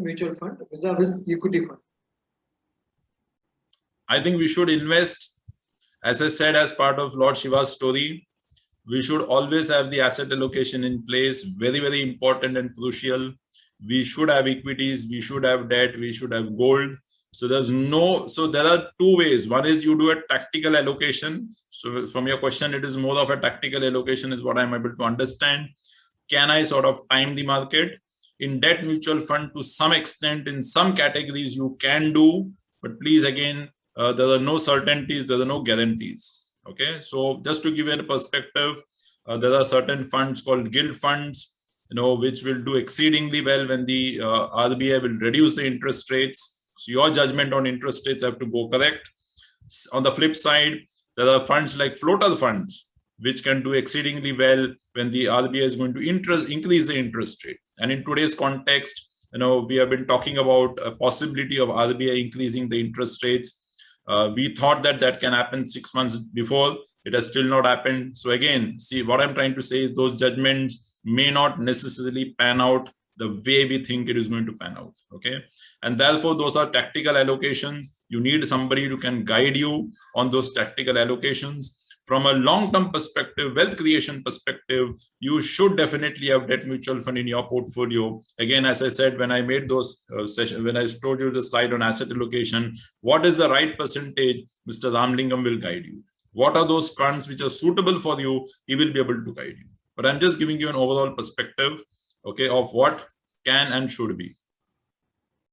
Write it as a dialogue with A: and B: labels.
A: mutual fund vis-a-vis equity fund?
B: I think we should invest, as I said, as part of Lord Shiva's story. We should always have the asset allocation in place, very, very important and crucial. We should have equities, we should have debt, we should have gold. So there are two ways. One is you do a tactical allocation. So from your question, it is more of a tactical allocation is what I'm able to understand. Can I sort of time the market? In debt mutual fund, to some extent, in some categories, you can do, but please, again, there are no certainties, there are no guarantees. Okay, so just to give you a perspective, there are certain funds called gilt funds, which will do exceedingly well when the RBI will reduce the interest rates. So your judgment on interest rates have to go correct. On the flip side, there are funds like floater funds, which can do exceedingly well when the RBI is going to increase the interest rate. And in today's context, we have been talking about a possibility of RBI increasing the interest rates. We thought that can happen 6 months before. It has still not happened. So again, see, what I'm trying to say is those judgments may not necessarily pan out the way we think it is going to pan out. Okay, and therefore those are tactical allocations. You need somebody who can guide you on those tactical allocations. From a long-term perspective, wealth creation perspective, you should definitely have debt mutual fund in your portfolio. Again, as I said, when I made those sessions, when I showed you the slide on asset allocation, what is the right percentage? Mr. Ramlingam will guide you. What are those funds which are suitable for you? He will be able to guide you. But I'm just giving you an overall perspective, okay, of what can and should be.